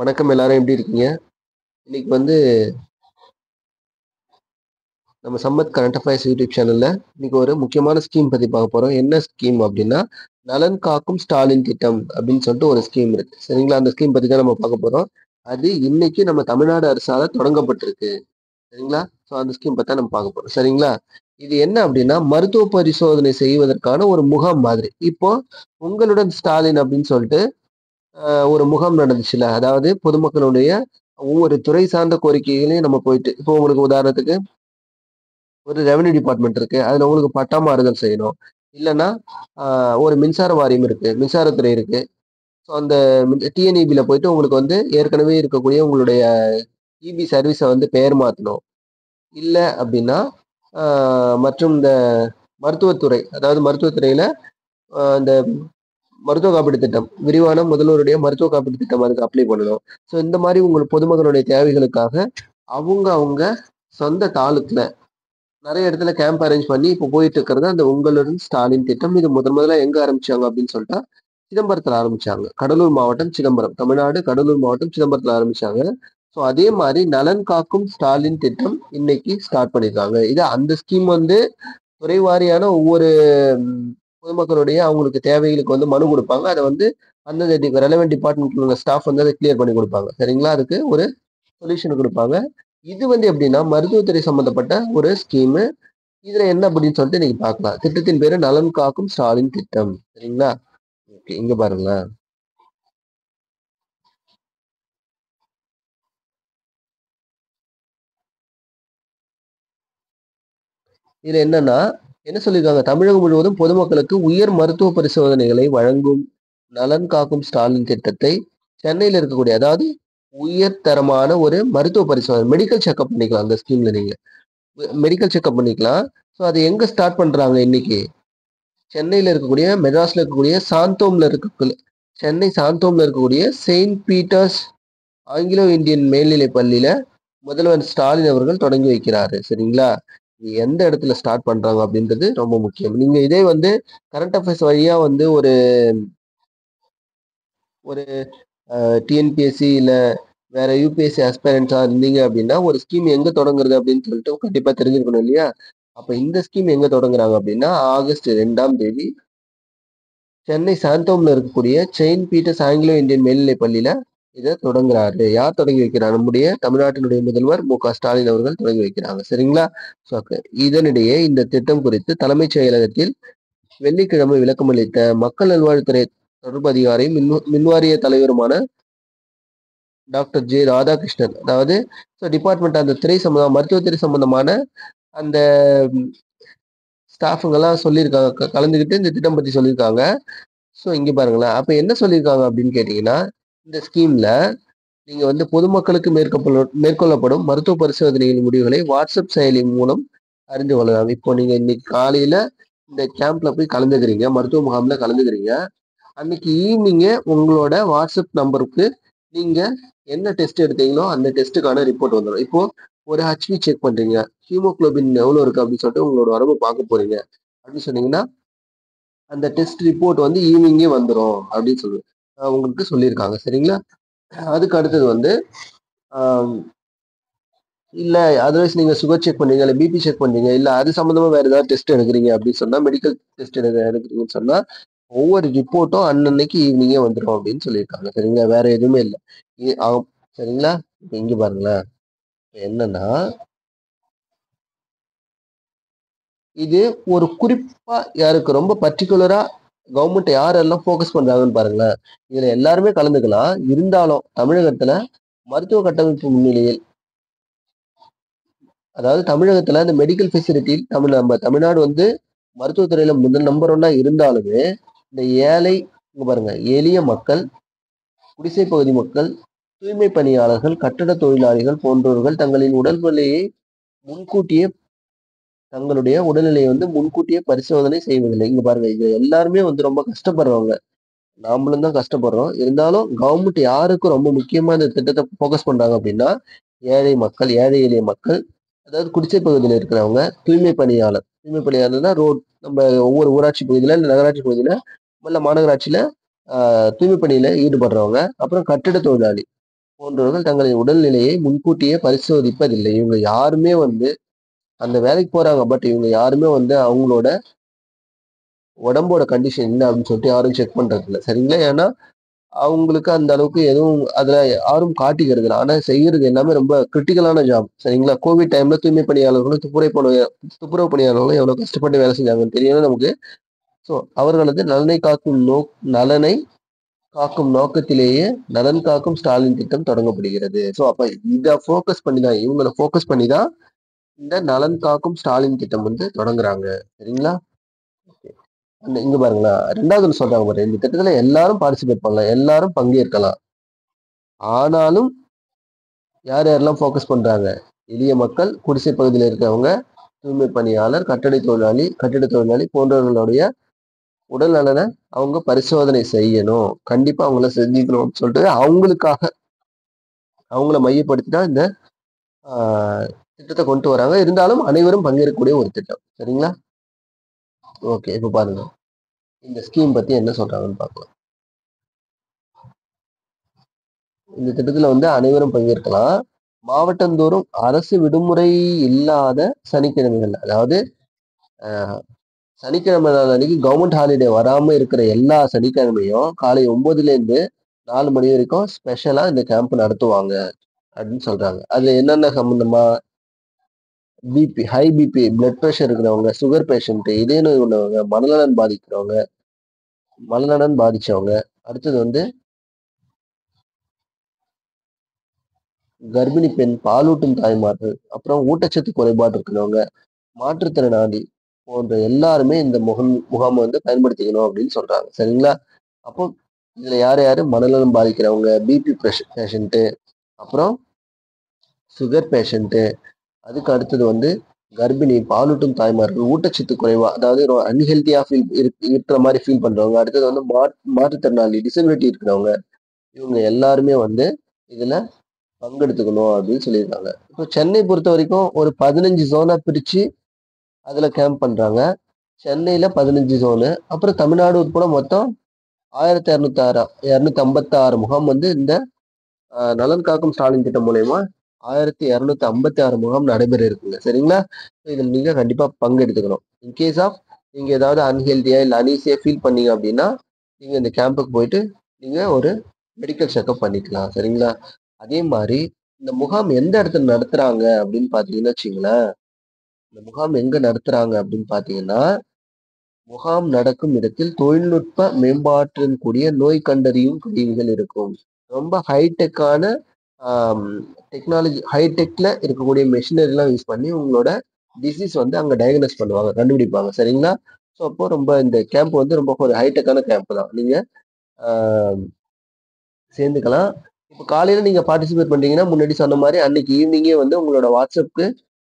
வணக்கம் எல்லாரும் எப்படி இருக்கீங்க? இன்னைக்கு வந்து நம்ம சம்மத் கரண்ட் அஃபேர்ஸ் யூடியூப் சேனல்ல இன்னைக்கு ஒரு முக்கியமான ஸ்கீம் பத்தி பார்க்க போறோம். என்ன ஸ்கீம் அப்படின்னா, நலன் காக்கும் ஸ்டாலின் திட்டம் அப்படின்னு சொல்லிட்டு ஒரு ஸ்கீம் இருக்கு. சரிங்களா? அந்த ஸ்கீம் பத்தி தான் நம்ம பார்க்க போறோம். அது இன்னைக்கு நம்ம தமிழ்நாடு அரசால தொடங்கப்பட்டிருக்கு. சரிங்களா? ஸோ அந்த ஸ்கீம் பத்தி தான் நம்ம பார்க்க போறோம். சரிங்களா? இது என்ன அப்படின்னா, மருத்துவ பரிசோதனை செய்வதற்கான ஒரு முகாம் மாதிரி. இப்போ உங்களுடன் ஸ்டாலின் அப்படின்னு சொல்லிட்டு ஒரு முகாம் நடந்துச்சுல்ல. அதாவது பொதுமக்களுடைய ஒவ்வொரு துறை சார்ந்த கோரிக்கைகளையும் நம்ம போயிட்டு இப்போ உங்களுக்கு உதாரணத்துக்கு ஒரு ரெவென்யூ டிபார்ட்மெண்ட் இருக்கு. அதுல உங்களுக்கு பட்டா மாறுதல் செய்யணும். இல்லன்னா ஒரு மின்சார வாரியம் இருக்கு. மின்சாரத்துறை இருக்கு. ஸோ அந்த டிஎன்இபில போயிட்டு உங்களுக்கு வந்து ஏற்கனவே இருக்கக்கூடிய உங்களுடைய இபி சர்வீஸ வந்து பெயர் மாத்தணும். இல்ல அப்படின்னா, ஆ மற்றும் இந்த மருத்துவத்துறை, அதாவது மருத்துவத்துறையில இந்த மருத்துவ காப்பீடு திட்டம், விரிவான முதல்வருடைய மருத்துவ காப்பீடு திட்டம் அதுக்கு அப்ளை பண்ணணும். ஸோ இந்த மாரி உங்கள் பொதுமக்களுடைய தேவைகளுக்காக அவங்க சொந்த தாலுக்குல நெறைய இடத்துல கேம்ப் அரேஞ்ச் பண்ணி இப்போ போயிட்டு இருக்கிறது அந்த உங்களுடன் ஸ்டாலின் திட்டம். இது முதல்ல எங்க ஆரம்பிச்சாங்க அப்படின்னு சொல்லிட்டா, சிதம்பரத்துல ஆரம்பிச்சாங்க. கடலூர் மாவட்டம் சிதம்பரம். தமிழ்நாடு கடலூர் மாவட்டம் சிதம்பரத்துல ஆரம்பிச்சாங்க. ஸோ அதே மாரி நலன் காக்கும் ஸ்டாலின் திட்டம் இன்னைக்கு ஸ்டார்ட் பண்ணியிருக்காங்க. இது அந்த ஸ்கீம் வந்து துறை வாரியான ஒவ்வொரு ம், பொதுமக்களுடைய அவங்களுக்கு தேவைகளுக்கு வந்து மனு குடுப்பாங்க. அத வந்து அந்தந்த ரெலவென்ட் டிபார்ட்மெண்ட்ல உள்ள ஸ்டாஃப் வந்து அத கிளியர் பண்ணி குடுப்பாங்க. சரிங்களா? அதுக்கு ஒரு சொல்யூஷன் குடுப்பாங்க. இது வந்து எப்படின்னா, மருத்துவத்துறை சம்மந்தப்பட்ட ஒரு ஸ்கீமு. இதுல என்ன அப்படின்னு சொல்லிட்டு இன்னைக்கு பார்க்கலாம். திட்டத்தின் பேரு நலன் காக்கும் ஸ்டாலின் திட்டம். சரிங்களா? ஓகே. இங்க பாருங்களேன். இதுல என்னன்னா, என்ன சொல்லியிருக்காங்க? தமிழகம் முழுவதும் பொதுமக்களுக்கு உயர் மருத்துவ பரிசோதனைகளை வழங்கும் நலன் காக்கும் ஸ்டாலின் திட்டத்தை சென்னையில இருக்கக்கூடிய அதாவது உயர் தரமான ஒரு மருத்துவ பரிசோதனை மெடிக்கல் செக்கப் பண்ணிக்கலாம் அந்த ஸ்கீம்ல நீங்க. மெடிக்கல் செக்கப் பண்ணிக்கலாம். ஸோ அது எங்க ஸ்டார்ட் பண்றாங்க இன்னைக்கு? சென்னையில இருக்கக்கூடிய மெட்ராஸ்ல இருக்கக்கூடிய சாந்தோம்ல இருக்கக்கூடிய சென்னை சாந்தோம்ல இருக்கக்கூடிய செயின்ட் பீட்டர்ஸ் ஆங்கிலோ இந்தியன் மேல்நிலைப் பள்ளியில முதல்வர் ஸ்டாலின் அவர்கள் தொடங்கி வைக்கிறாரு. சரிங்களா? இது எந்த இடத்துல ஸ்டார்ட் பண்றாங்க அப்படின்றது ரொம்ப முக்கியம். நீங்க இதே வந்து கரண்ட் அஃபேர்ஸ் வழியா வந்து ஒரு ஒரு டிஎன்பிஎஸ்சி இல்ல வேற யூபிஎஸ்சி ஆஸ்பைரண்ட்ஸா இருந்தீங்க அப்படின்னா, ஒரு ஸ்கீம் எங்க தொடங்குறது அப்படின்னு சொல்லிட்டு கண்டிப்பா தெரிஞ்சிருக்கணும் இல்லையா? அப்ப இந்த ஸ்கீம் எங்க தொடங்குறாங்க அப்படின்னா, ஆகஸ்ட் 2ஆம் தேதி சென்னை சாந்தோம்ல இருக்கக்கூடிய செயின்ட் பீட்டர்ஸ் ஆங்கிலோ இந்தியன் மேல்நிலைப் பள்ளியில இத தொடங்குறாரு. யார் தொடங்கி வைக்கிறார்? நம்முடைய தமிழ்நாட்டினுடைய முதல்வர் ஸ்டாலின் அவர்கள் தொடங்கி வைக்கிறாங்க. சரிங்களா? ஸோ இதனிடையே இந்த திட்டம் குறித்து தலைமைச் செயலகத்தில் வெள்ளிக்கிழமை விளக்கமளித்த மக்கள் நல்வாழ்வுத்துறை தொடர்பு அதிகாரியும், மின்வாரிய தலைவருமான டாக்டர் ஜே. ராதாகிருஷ்ணன். அதாவது டிபார்ட்மெண்ட் அந்த துறை மருத்துவத்துறை சம்பந்தமான அந்த ஸ்டாஃப்ங்கலாம் சொல்லியிருக்காங்க. கலந்துக்கிட்டு இந்த திட்டம் பத்தி சொல்லியிருக்காங்க. ஸோ இங்க பாருங்களேன். அப்ப என்ன சொல்லியிருக்காங்க அப்படின்னு கேட்டீங்கன்னா, இந்த ஸ்கீம்ல நீங்க வந்து பொதுமக்களுக்கு மேற்கொள்ளப்படும் மருத்துவ பரிசோதனைகளின் முடிவுகளை வாட்ஸ்அப் செயலி மூலம் அறிந்து கொள்ளலாம். இப்போ நீங்க இன்னைக்கு காலையில இந்த கேம்ப்ல போய் கலந்துக்கிறீங்க. மருத்துவ முகாம்ல கலந்துக்கிறீங்க. அன்னைக்கு ஈவினிங்கே உங்களோட வாட்ஸ்அப் நம்பருக்கு நீங்க என்ன டெஸ்ட் எடுத்தீங்களோ அந்த டெஸ்ட்டுக்கான ரிப்போர்ட் வந்துடும். இப்போ ஒரு ஹெச்பி செக் பண்றீங்க. ஹீமோகுளோபின் எவ்வளோ இருக்கு அப்படின்னு சொல்லிட்டு உங்களோட உடம்ப பார்க்க போறீங்க. அப்படின்னு சொன்னீங்கன்னா, அந்த டெஸ்ட் ரிப்போர்ட் வந்து ஈவினிங்கே வந்துரும் அப்படின்னு உங்களுக்கு சொல்லியிருக்காங்க. சரிங்களா? அதுக்கு அடுத்தது வந்து ஆம், இல்ல அதர்வைஸ் நீங்க சுகர் செக் பண்றீங்க, இல்ல பிபி செக் பண்றீங்க, இல்ல அது சம்மந்தமா வேற ஏதாவது டெஸ்ட் எடுக்குறீங்க அப்படின்னு சொன்னா, மெடிக்கல் டெஸ்ட் எடுக்குறீங்கன்னு சொன்னா, ஒவ்வொரு ரிப்போர்ட்டும் அன்னன்னைக்கு ஈவினிங்கே வந்துரும் அப்படின்னு சொல்லியிருக்காங்க. சரிங்களா? வேற எதுவுமே இல்ல. சரிங்களா? இப்ப இங்க பாருங்களேன். என்னன்னா, இது ஒரு குறிப்பா யாருக்கு ரொம்ப பர்ட்டிகுலரா கவர்மெண்ட் யாரெல்லாம் ஃபோக்கஸ் பண்றாங்கன்னு பாருங்களேன். இதுல எல்லாருமே கலந்துக்கலாம். இருந்தாலும் தமிழகத்துல மருத்துவ கட்டமைப்பு முன்னிலையில் அதாவது தமிழகத்துல இந்த மெடிக்கல் ஃபெசிலிட்டி நம்ம தமிழ்நாடு வந்து மருத்துவத்துறையில முதல் நம்பர் ஒன்னா இருந்தாலுமே, இந்த ஏழை இங்க பாருங்க எளிய மக்கள், குடிசை பகுதி மக்கள், தூய்மை பணியாளர்கள், கட்டட தொழிலாளிகள் போன்றவர்கள் முன்கூட்டியே தங்களுடைய உடல்நிலையை வந்து முன்கூட்டியே பரிசோதனை செய்வதில்லை. இங்க பாருங்க இது எல்லாருமே வந்து ரொம்ப கஷ்டப்படுறவங்க. நாமளும் தான் கஷ்டப்படுறோம். இருந்தாலும் கவர்மெண்ட் யாருக்கு ரொம்ப முக்கியமா இந்த திட்டத்தை ஃபோக்கஸ் பண்றாங்க அப்படின்னா, ஏழை மக்கள், ஏழை எளிய மக்கள், அதாவது குடிசை பகுதியில இருக்கிறவங்க, தூய்மை பணியாளர். தூய்மை பணியாளர்னா நம்ம ஒவ்வொரு ஊராட்சி பகுதியில, இல்ல நகராட்சி பகுதியில, இல்ல மாநகராட்சியில தூய்மை பணியில ஈடுபடுறவங்க. அப்புறம் கட்டிட தொழிலாளி. போன்றவர்கள் தங்களின் உடல்நிலையை முன்கூட்டியே பரிசோதிப்பதில்லை. இவங்க யாருமே வந்து அந்த வேலைக்கு போறாங்க. பட் இவங்க யாருமே வந்து அவங்களோட உடம்போட கண்டிஷன் என்ன அப்படின்னு சொல்லிட்டு யாரும் செக் பண்றது இல்ல. சரிங்களா? ஏன்னா, அவங்களுக்கு அந்த அளவுக்கு எதுவும் அதுல யாரும் காட்டிக்கிறது இல்ல. ஆனா செய்யறது எல்லாமே ரொம்ப கிரிட்டிக்கலான ஜாப். சரிங்களா? கோவிட் டைம்ல தூய்மை பணியாளர்களும், துப்புரவு பணியாளர்களும் எவ்வளவு கஷ்டப்பட்டு வேலை செஞ்சாங்கன்னு தெரியும் நமக்கு. ஸோ அவர்களது நலனை காக்கும் நோக்கத்திலேயே நலன் காக்கும் ஸ்டாலின் திட்டம் தொடங்கப்படுகிறது. ஸோ அப்ப இத ஃபோக்கஸ் பண்ணி தான் இவங்கள ஃபோக்கஸ் பண்ணி தான் இந்த நலன் காக்கும் ஸ்டாலின் திட்டம் வந்து தொடங்குறாங்க. சரிங்களா? இங்க பாருங்களேன். 2வது ஒண்ணு சொல்றாங்க பாரு. இந்த திட்டத்துல எல்லாரும் பார்ட்டிசிபேட் பண்ணலாம். எல்லாரும் பங்கேற்கலாம். ஆனாலும் யார் யாரெல்லாம் ஃபோக்கஸ் பண்றாங்க? எளிய மக்கள், குடிசை பகுதியில இருக்கிறவங்க, தூய்மை பணியாளர், கட்டிட தொழிலாளி போன்றவர்களுடைய உடல் நலன அவங்க பரிசோதனை செய்யணும். கண்டிப்பா அவங்கள செஞ்சுக்கணும்னு சொல்லிட்டு அவங்கள மையப்படுத்தி தான் இந்த ஆ திட்டத்த கொண்டு வராங்க. இருந்தாலும் அனைவரும் பங்கேற்கக்கூடிய ஒரு திட்டம். சரிங்களா? ஓகே. இப்ப பாருங்க. இந்த ஸ்கீம் பத்தி என்ன சொல்றாங்கன்னு பார்க்கலாம். இந்த திட்டத்துல வந்து அனைவரும் பங்கேற்கலாம். மாவட்டந்தோறும் அரசு விடுமுறை இல்லாத சனிக்கிழமைகள்ல, அதாவது அ சனிக்கிழமை நாள் அன்னைக்கு கவர்மெண்ட் ஹாலிடே வராம இருக்கிற எல்லா சனிக்கிழமையும் காலை 9லேருந்து 4 மணி வரைக்கும் ஸ்பெஷலா இந்த கேம்ப் நடத்துவாங்க அப்படின்னு சொல்றாங்க. அதுல என்னென்ன சம்பந்தமா ஹை பிபி, பிளட் பிரஷர் இருக்கிறவங்க, சுகர் பேஷண்ட், இதய நோய் உள்ளவங்க, மனநலன் பாதிச்சவங்க, அடுத்தது வந்து கர்ப்பிணி பெண், பாலூட்டும் தாய்மார்கள், அப்புறம் ஊட்டச்சத்து குறைபாடு இருக்கிறவங்க, மாற்றுத்திறனாளி போன்ற எல்லாருமே இந்த முகாம் வந்து பயன்படுத்திக்கணும் அப்படின்னு சொல்றாங்க. சரிங்களா? அப்போ இதுல யார் யாரு மனநலம் பாதிக்கிறவங்க, பிபி பேஷண்ட், அப்புறம் சுகர் பேஷண்ட், அதுக்கு அடுத்தது வந்து கர்ப்பிணி, பாலூட்டும் தாய்மார்கள், ஊட்டச்சத்து குறைவா அதாவது அன்ஹெல்தியா இருக்கிற மாதிரி ஃபீல் பண்றவங்க, அடுத்தது வந்து மாற்றுத்திறனாளி, டிசபிலிட்டி இருக்கிறவங்க, இவங்க எல்லாருமே வந்து இதுல பங்கெடுத்துக்கணும் அப்படின்னு சொல்லியிருக்காங்க. இப்போ சென்னை பொறுத்த வரைக்கும் ஒரு 15 ஜோனா பிரிச்சு அதுல கேம்ப் பண்றாங்க. சென்னையில 15 ஜோனு. அப்புறம் தமிழ்நாடு உட்பட மொத்தம் 1256 முகாம் வந்து இந்த நலன் காக்கும் ஸ்டாலின் திட்டம் மூலியமா 1256 முகாம் நடைபெற இருக்குங்க. சரிங்களா? இதுல நீங்க கண்டிப்பா பங்கெடுத்துக்கணும். இன்கேஸ் ஆஃப் நீங்க ஏதாவது அன்ஹெல்தியா இல்ல அனீசியா ஃபீல் பண்ணீங்க அப்படின்னா, நீங்க இந்த கேம்புக்கு போயிட்டு நீங்க ஒரு மெடிக்கல் செக்கப் பண்ணிக்கலாம். சரிங்களா? அதே மாரி இந்த முகாம் எந்த இடத்துல நடத்துறாங்க அப்படின்னு பார்த்தீங்கன்னு வச்சுக்கங்களேன், இந்த முகாம் எங்க நடத்துறாங்க அப்படின்னு பார்த்தீங்கன்னா, முகாம் நடக்கும் இடத்தில் தொழில்நுட்ப மேம்பாட்டுடன் கூடிய நோய் கண்டறியும் கருவிகள் இருக்கும். ரொம்ப ஹைடெக்கான ஆம் ஹைடெக்ல இருக்கக்கூடிய மெஷினரிலாம் யூஸ் பண்ணி உங்களோட டிசீஸ் வந்து அங்க டயக்னோஸ் பண்ணுவாங்க, கண்டுபிடிப்பாங்க. சரிங்களா? ஸோ அப்போ ரொம்ப இந்த கேம்ப் வந்து ரொம்ப ஒரு ஹைடெக்கான கேம்ப் தான். நீங்க ஆ சேர்ந்துக்கலாம். இப்ப காலையில நீங்க பார்ட்டிசிபேட் பண்றீங்கன்னா, முன்னாடி சொன்ன மாரி அன்னைக்கு ஈவினிங்கே வந்து உங்களோட WhatsAppக்கு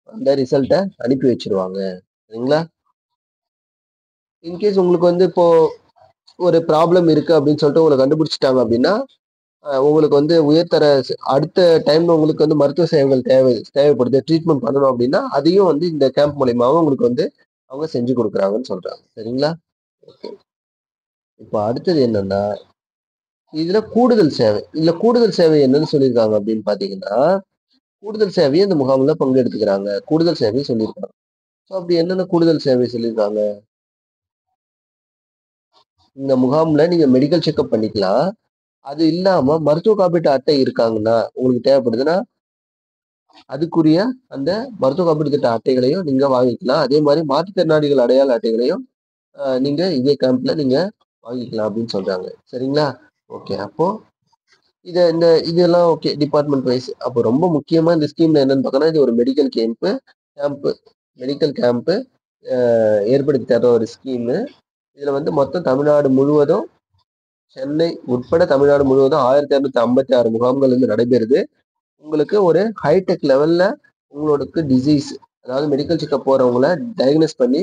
அந்த ரிசல்ட்ட அனுப்பி வச்சுருவாங்க. சரிங்களா? இன்கேஸ் உங்களுக்கு வந்து இப்போ ஒரு ப்ராப்ளம் இருக்கு அப்படின்னு சொல்லிட்டு உங்கள கண்டுபிடிச்சுட்டாங்க அப்படின்னா, உங்களுக்கு வந்து அடுத்த டைம்ல உங்களுக்கு வந்து மருத்துவ சேவைகள் தேவைப்படுது. ட்ரீட்மெண்ட் பண்ணணும் அப்படின்னா, அதையும் வந்து இந்த கேம்ப் மூலியமாவும் உங்களுக்கு வந்து அவங்க செஞ்சு குடுக்குறாங்கன்னு சொல்றாங்க. சரிங்களா? ஓகே. இப்ப அடுத்தது என்னன்னா, கூடுதல் சேவை என்னன்னு சொல்லியிருக்காங்க அப்படின்னு பார்த்தீங்கன்னா, கூடுதல் சேவைய இந்த முகாம்ல பங்கெடுத்துக்கிறாங்க. கூடுதல் சேவை சொல்லியிருக்காங்க. ஸோ அப்படி என்னென்ன கூடுதல் சேவை சொல்லியிருக்காங்க? இந்த முகாம்ல நீங்க மெடிக்கல் செக்கப் பண்ணிக்கலாம். அது இல்லாம மருத்துவ காப்பீட்டு அட்டை இருக்காங்கன்னா, உங்களுக்கு தேவைப்படுதுன்னா, அதுக்குரிய அந்த மருத்துவ காப்பீடு திட்ட அட்டைகளையும் நீங்க வாங்கிக்கலாம். அதே மாரி மாற்றுத்திறனாளிகள் அடையாள அட்டைகளையும் நீங்க இதே கேம்ப்ல நீங்க வாங்கிக்கலாம் அப்படின்னு சொல்றாங்க. சரிங்களா? ஓகே. அப்போ இதெல்லாம் ஓகே. Department wise. அப்போ ரொம்ப முக்கியமா இந்த ஸ்கீம்ல என்னன்னு பார்த்தோம்னா, இது ஒரு கேம்ப் மெடிக்கல் கேம்ப் அ ஏற்படுத்தி தர ஒரு ஸ்கீமு. இதுல வந்து மொத்தம் சென்னை உட்பட தமிழ்நாடு முழுவதும் 1256 முகாம்கள் வந்து நடைபெறுது. உங்களுக்கு ஒரு ஹைடெக் லெவல்ல உங்களுக்கு டிசீஸ் அதாவது மெடிக்கல் செக்கப் போறவங்கள டயக்னோஸ் பண்ணி,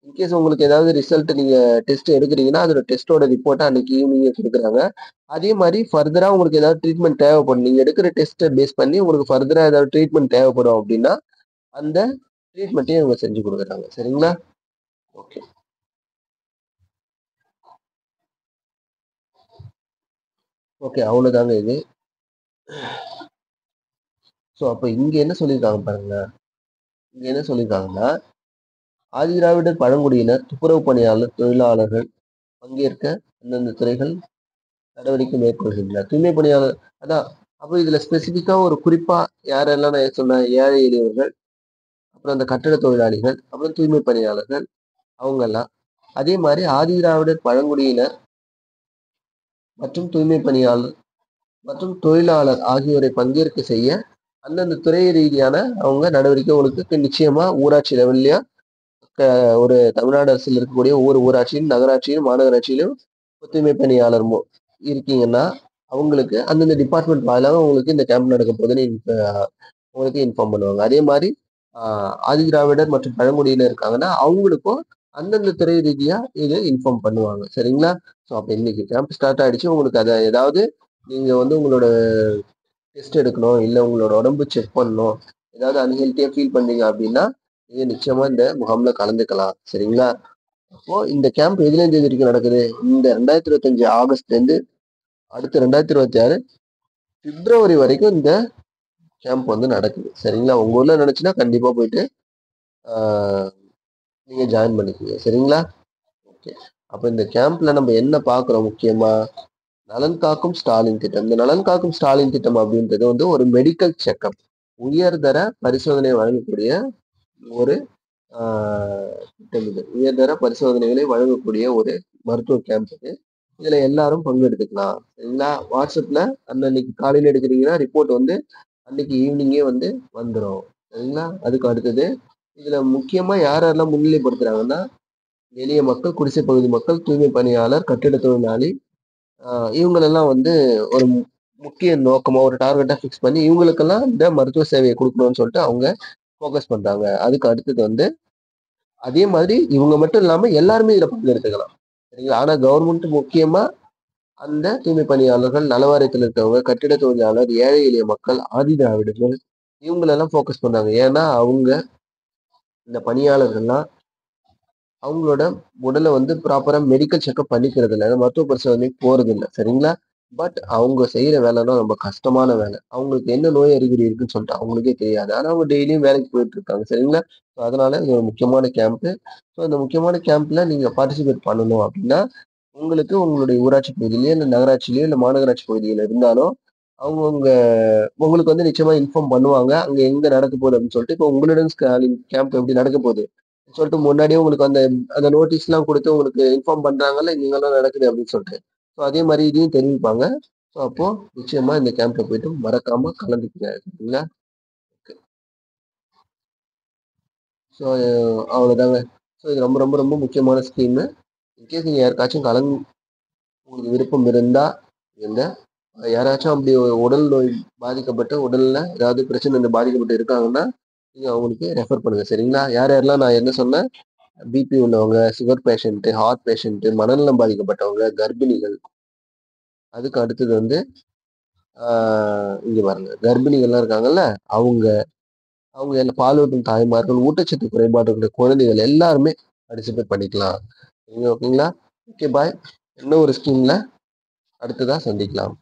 இன்கேஸ் உங்களுக்கு ஏதாவது ரிசல்ட் நீங்க டெஸ்ட் எடுக்குறீங்கன்னா, அதோட டெஸ்ட்டோட ரிப்போர்ட்ட அன்னைக்கு ஈவினிங்கே குடுக்குறாங்க. அதே மாரி ஃபர்தரா உங்களுக்கு ஏதாவது ட்ரீட்மெண்ட் தேவைப்படும். நீங்க எடுக்கிற டெஸ்ட்ட பேஸ் பண்ணி உங்களுக்கு ஃபர்தரா ஏதாவது ட்ரீட்மெண்ட் தேவைப்படும் அப்படின்னா, அந்த ட்ரீட்மெண்ட்டையும் இவங்க செஞ்சு குடுக்குறாங்க. சரிங்களா? ஓகே. ஓகே. அவ்வளோதாங்க இது. ஸோ அப்ப இங்க என்ன சொல்லியிருக்காங்க பாருங்க. இங்க என்ன சொல்லியிருக்காங்கன்னா, ஆதிதிராவிடர் பழங்குடியினர், துப்புரவு பணியாளர், தொழிலாளர்கள் பங்கேற்க அந்தந்த துறைகள் நடவடிக்கை மேற்கொள்கின்றனர். தூய்மை பணியாளர் அதான். அப்ப இதுல ஸ்பெசிஃபிக்கா ஒரு குறிப்பா யாரெல்லாம் நான் சொன்னேன், ஏழை எளியவர்கள், அப்புறம் அந்த கட்டட தொழிலாளிகள், அப்புறம் தூய்மை பணியாளர்கள் அவங்கெல்லாம். அதே மாதிரி ஆதிதிராவிடர் பழங்குடியினர் மற்றும் தூய்மை பணியாளர் மற்றும் தொழிலாளர் ஆகியோரை பங்கேற்க செய்ய அந்தந்த துறை ரீதியான அவங்க நடவடிக்கை உங்களுக்கு நிச்சயமா ஊராட்சி லெவல்லயும் ஒரு தமிழ்நாடு அரசில் இருக்கக்கூடிய ஒவ்வொரு ஊராட்சியும், நகராட்சியும், மாநகராட்சியிலும் தூய்மை பணியாளர் இருக்கீங்கன்னா அவங்களுக்கு அந்தந்த டிபார்ட்மெண்ட் வாயிலாக உங்களுக்கு இந்த கேம்ப் நடக்க போகுதுன்னு உங்களுக்கு இன்ஃபார்ம் பண்ணுவாங்க. அதே மாதிரி ஆதிதிராவிடர் மற்றும் பழங்குடியினர் இருக்காங்கன்னா அவங்களுக்கும் அந்தந்த துறை ரீதியா இது இன்ஃபார்ம் பண்ணுவாங்க. சரிங்களா? ஸோ அப்போ இன்னைக்கு கேம்ப் ஸ்டார்ட் ஆயிடுச்சு. உங்களுக்கு அதை ஏதாவது நீங்க வந்து உங்களோட டெஸ்ட் எடுக்கணும், இல்லை உங்களோட உடம்பு செக் பண்ணணும், ஏதாவது அன்ஹெல்த்தியா ஃபீல் பண்ணீங்க அப்படின்னா நீங்க நிச்சயமா இந்த முகாம்ல கலந்துக்கலாம். சரிங்களா? அப்போ இந்த கேம்ப் எதுல இருந்து இது வரைக்கும் நடக்குது? இந்த 2025 ஆகஸ்ட்ல இருந்து அடுத்து 2026 பிப்ரவரி வரைக்கும் இந்த கேம்ப் வந்து நடக்குது. சரிங்களா? உங்க ஊர்ல நினைச்சுன்னா கண்டிப்பா போயிட்டு நீங்க ஜாயின் பண்ணிக்கோங்க. சரிங்களா? ஓகே. அப்ப இந்த கேம்ப்ல நம்ம என்ன பார்க்குறோம் முக்கியமா? நலன் காக்கும் ஸ்டாலின் திட்டம். இந்த நலன் காக்கும் ஸ்டாலின் திட்டம் அப்படின்றது வந்து ஒரு மெடிக்கல் செக்அப், உயர்தர பரிசோதனை வழங்கக்கூடிய ஒரு திட்டம் இது. உயர்தர பரிசோதனைகளை வழங்கக்கூடிய ஒரு மருத்துவ கேம்ப் இது. இதுல எல்லாரும் பங்கெடுத்துக்கலாம். சரிங்களா? வாட்ஸ்அப்ல அன்னைக்கு காலையில எடுக்கிறீங்கன்னா ரிப்போர்ட் வந்து அன்னைக்கு ஈவினிங்கே வந்து வந்துடும். சரிங்களா? அதுக்கு அடுத்தது இதுல முக்கியமா யாரெல்லாம் முன்னிலைப்படுத்துறாங்கன்னா, எளிய மக்கள், குடிசை பகுதி மக்கள், தூய்மை பணியாளர், கட்டிட தொழிலாளி, இவங்களெல்லாம் வந்து ஒரு முக்கிய நோக்கமா ஒரு டார்கெட்டா ஃபிக்ஸ் பண்ணி இவங்களுக்கெல்லாம் இந்த மருத்துவ சேவையை கொடுக்கணும்னு சொல்லிட்டு அவங்க ஃபோக்கஸ் பண்றாங்க. அதுக்கு அடுத்தது வந்து அதே மாதிரி இவங்க மட்டும் இல்லாம எல்லாருமே இதுல பங்கெடுத்துக்கலாம். சரிங்களா? ஆனா கவர்மெண்ட் முக்கியமா அந்த தூய்மை பணியாளர்கள், நலவாரியத்தில் இருக்கவங்க, கட்டிட தொழிலாளர், ஏழை எளிய மக்கள், ஆதி திராவிடர்கள் இவங்களெல்லாம் ஃபோக்கஸ் பண்ணாங்க. ஏன்னா அவங்க இந்த பணியாளர்கள்லாம் அவங்களோட உடலை வந்து ப்ராப்பரா மெடிக்கல் செக்அப் பண்ணிக்கிறது இல்லை, மருத்துவ பரிசோதனைக்கு போறது இல்லை. சரிங்களா? பட் அவங்க செய்யற வேலைன்னா ரொம்ப கஷ்டமான வேலை. அவங்களுக்கு என்ன நோய் அறிகுறி இருக்குன்னு சொல்லிட்டு அவங்களுக்கே தெரியாது. ஆனா அவங்க டெய்லியும் வேலைக்கு போயிட்டு இருக்காங்க. சரிங்களா? ஸோ அதனால இது ஒரு முக்கியமான கேம்ப். ஸோ இந்த முக்கியமான கேம்ப்ல நீங்க பார்ட்டிசிபேட் பண்ணணும் அப்படின்னா உங்களுக்கு உங்களுடைய ஊராட்சி பகுதியிலயோ, இல்லை நகராட்சியிலயோ, இல்லை மாநகராட்சி பகுதியில இருந்தாலும் அவங்கவுங்க உங்களுக்கு வந்து நிச்சயமா இன்ஃபார்ம் பண்ணுவாங்க. அங்க எங்க நடக்க போகுது அப்படின்னு சொல்லிட்டு. இப்போ உங்களுடன் கேம்ப் எப்படி நடக்க போகுது சொல்லிட்டு முன்னாடியே உங்களுக்கு அந்த அந்த நோட்டீஸ் எல்லாம் கொடுத்து உங்களுக்கு இன்ஃபார்ம் பண்றாங்கல்ல, இங்கெல்லாம் நடக்குது அப்படின்னு சொல்லிட்டு. ஸோ அதே மாதிரி இதையும் தெரிவிப்பாங்க. ஸோ அப்போ நிச்சயமா இந்த கேம்ப்ல போயிட்டு மறக்காம கலந்துக்குங்க. சரிங்களா? ஸோ அவ்வளோதாங்க. ஸோ இது ரொம்ப ரொம்ப ரொம்ப முக்கியமான ஸ்கீமு. இன்கேஸ் நீங்க யாருக்காச்சும் உங்களுக்கு விருப்பம் இருந்தா இந்த யாராச்சும் அப்படி உடல் நோய் பாதிக்கப்பட்டு உடல்ல ஏதாவது பிரச்சனை இந்த பாதிக்கப்பட்டு இருக்காங்கன்னா நீங்க அவங்களுக்கு ரெஃபர் பண்ணுங்க. சரிங்களா? யார் யாரெல்லாம் நான் என்ன சொன்னேன், பிபி உள்ளவங்க, சுகர் பேஷண்ட், ஹார்ட் பேஷண்ட், மனநலம் பாதிக்கப்பட்டவங்க, கர்ப்பிணிகள், அதுக்கு அடுத்தது வந்து இங்க பாருங்க கர்ப்பிணிகள்லாம் இருக்காங்கல்ல அவங்க அவங்க எல்லாம் பாலூட்டும் தாய்மார்கள், ஊட்டச்சத்து குறைபாடு குழந்தைகள் எல்லாருமே பார்ட்டிசிபேட் பண்ணிக்கலாம். ஓகேங்களா? Okay bye. இன்னும் ஒரு ஸ்கீம்ல அடுத்ததா சந்திக்கலாம்.